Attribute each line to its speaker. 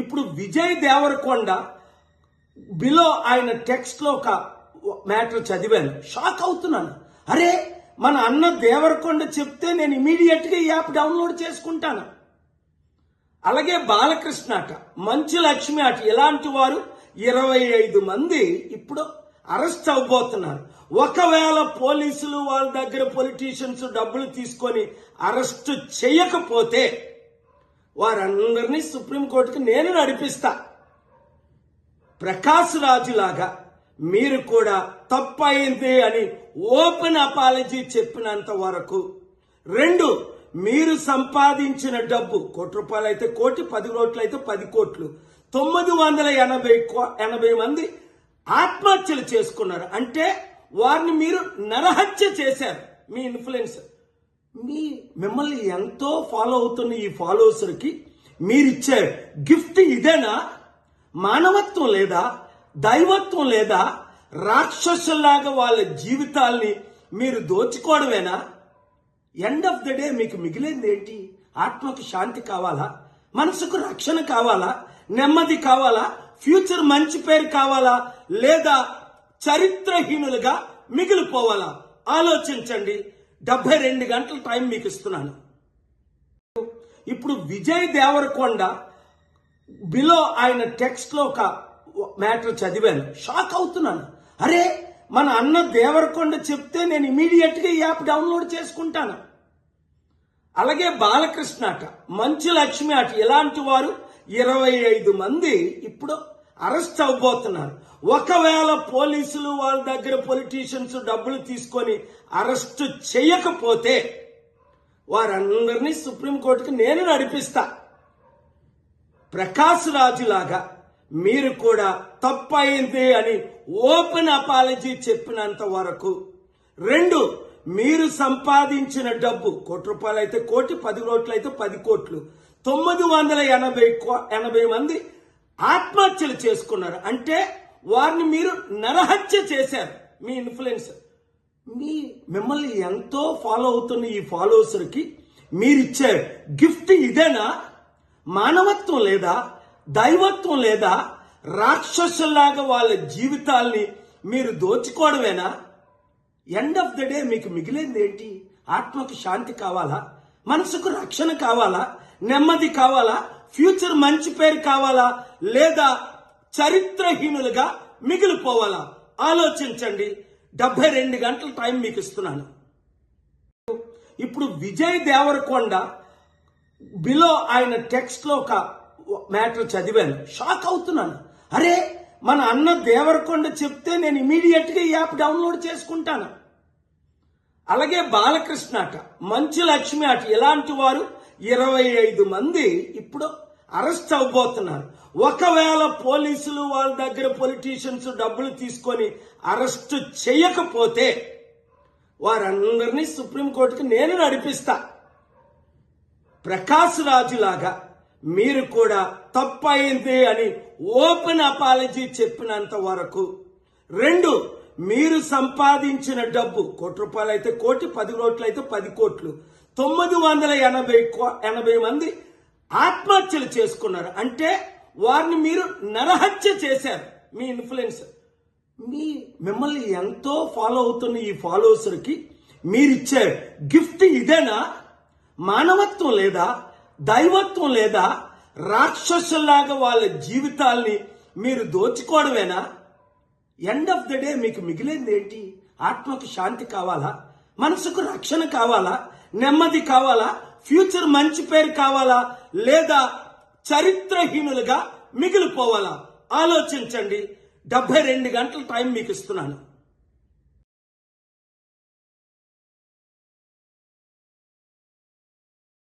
Speaker 1: ఇప్పుడు విజయ్ దేవరకొండ బిలో ఆయన టెక్స్ట్ లో ఒక మ్యాటర్ చదివాను, షాక్ అవుతున్నాను. అరే, మన అన్న దేవరకొండ చెప్తే నేను ఇమీడియట్ గా ఈ యాప్ డౌన్లోడ్ చేసుకుంటాను. అలాగే బాలకృష్ణ అట, మంచు లక్ష్మి అట, ఇలాంటి వారు 25 మంది ఇప్పుడు అరెస్ట్ అవబోతున్నారు. ఒకవేళ పోలీసులు వాళ్ళ దగ్గర పొలిటీషియన్స్ డబ్బులు తీసుకొని అరెస్ట్ చేయకపోతే వారందరినీ సుప్రీంకోర్టుకి నేను నడిపిస్తా. ప్రకాష్ రాజు లాగా మీరు కూడా తప్పయింది అని ఓపెన్ అపాలజీ చెప్పినంత వరకు, 2, మీరు సంపాదించిన డబ్బు ₹1 అయితే 1 కోటి, 10 కోట్లు అయితే 10 కోట్లు, 980 మంది ఆత్మహత్యలు చేసుకున్నారు. అంటే వారిని మీరు నరహత్య చేశారు. మీ ఇన్ఫ్లుయెన్స్, మిమ్మల్ని ఎంతో ఫాలో అవుతున్న ఈ ఫాలోవర్స్కి మీరిచ్చే గిఫ్ట్ ఇదేనా? మానవత్వం లేదా? దైవత్వం లేదా? రాక్షసుల్లాగా వాళ్ళ జీవితాల్ని మీరు దోచుకోవడమేనా? ఎండ్ ఆఫ్ ద డే మీకు మిగిలింది ఏంటి? ఆత్మకు శాంతి కావాలా? మనసుకు రక్షణ కావాలా? నెమ్మది కావాలా? ఫ్యూచర్ మంచి పేరు కావాలా? లేదా చరిత్రహీనులుగా మిగిలిపోవాలా? ఆలోచించండి. 72 గంటల టైం మీకు ఇస్తున్నాను. ఇప్పుడు విజయ్ దేవరకొండ బిలో ఆయన టెక్స్ట్ లో ఒక మ్యాటర్ చదివాను, షాక్ అవుతున్నాను. అరే, మన అన్న దేవరకొండ చెప్తే నేను ఇమీడియట్ గా ఈ యాప్ డౌన్లోడ్ చేసుకుంటాను. అలాగే బాలకృష్ణ అట, మంచు లక్ష్మి అట, ఇలాంటి వారు 25 మంది ఇప్పుడు అరెస్ట్ అవబోతున్నారు. ఒకవేళ పోలీసులు వాళ్ళ దగ్గర పొలిటీషియన్స్ డబ్బులు తీసుకొని అరెస్ట్ చేయకపోతే వారందరినీ సుప్రీంకోర్టుకి నేను నడిపిస్తా. ప్రకాష్ రాజు లాగా మీరు కూడా తప్పయింది అని ఓపెన్ అపాలజీ చెప్పినంత వరకు, 2, మీరు సంపాదించిన డబ్బు ₹1 అయితే 1 కోటి, 10 కోట్లు అయితే 10 కోట్లు, 980 మంది ఆత్మహత్యలు చేసుకున్నారు. అంటే వారిని మీరు నరహత్య చేశారు. మీ ఇన్ఫ్లుయెన్స్, మిమ్మల్ని ఎంతో ఫాలో అవుతున్న ఈ ఫాలోవర్స్కి మీరిచ్చే గిఫ్ట్ ఇదేనా? మానవత్వం లేదా? దైవత్వం లేదా? రాక్షసుల్లాగా వాళ్ళ జీవితాల్ని మీరు దోచుకోవడమేనా? ఎండ్ ఆఫ్ ద డే మీకు మిగిలింది ఏంటి? ఆత్మకు శాంతి కావాలా? మనసుకు రక్షణ కావాలా? నెమ్మది కావాలా? ఫ్యూచర్ మంచి పేరు కావాలా? లేదా చరిత్రహీనులుగా మిగిలిపోవాలా? ఆలోచించండి. 72 గంటల టైం మీకు ఇస్తున్నాను. ఇప్పుడు విజయ్ దేవరకొండ బిలో ఆయన టెక్స్ట్ లో ఒక మ్యాటర్ చదివాను, షాక్ అవుతున్నాను. అరే, మన అన్న దేవరకొండ చెప్తే నేను ఇమీడియట్ గా ఈ యాప్ డౌన్లోడ్ చేసుకుంటాను. అలాగే బాలకృష్ణ అట, మంచు లక్ష్మి అట, ఇలాంటి వారు 25 మంది ఇప్పుడు అరెస్ట్ అవబోతున్నారు. ఒకవేళ పోలీసులు వాళ్ళ దగ్గర పొలిటీషియన్స్ డబ్బులు తీసుకొని అరెస్ట్ చేయకపోతే వారందరినీ సుప్రీంకోర్టుకి నేను నడిపిస్తా. ప్రకాష్ రాజు లాగా మీరు కూడా తప్పయింది అని ఓపెన్ అపాలజీ చెప్పినంత వరకు, 2, మీరు సంపాదించిన డబ్బు ₹1 అయితే 1 కోటి, 10 కోట్లు అయితే 10 కోట్లు, 980 మంది ఆత్మహత్యలు చేసుకున్నారు. అంటే వారిని మీరు నరహత్య చేశారు. మీ ఇన్ఫ్లుయెన్స్, మిమ్మల్ని ఎంతో ఫాలో అవుతున్న ఈ ఫాలోవర్స్కి మీరిచ్చే గిఫ్ట్ ఇదేనా? మానవత్వం లేదా? దైవత్వం లేదా? రాక్షసుల్లాగా వాళ్ళ జీవితాల్ని మీరు దోచుకోవడమేనా? ఎండ్ ఆఫ్ ద డే మీకు మిగిలింది ఏంటి? ఆత్మకు శాంతి కావాలా? మనసుకు రక్షణ కావాలా? నెమ్మది కావాలా? ఫ్యూచర్ మంచి పేరు కావాలా? లేదా చరిత్రహీనులుగా మిగిలిపోవాలా? ఆలోచించండి. 72 గంటల టైం మీకు ఇస్తున్నాను.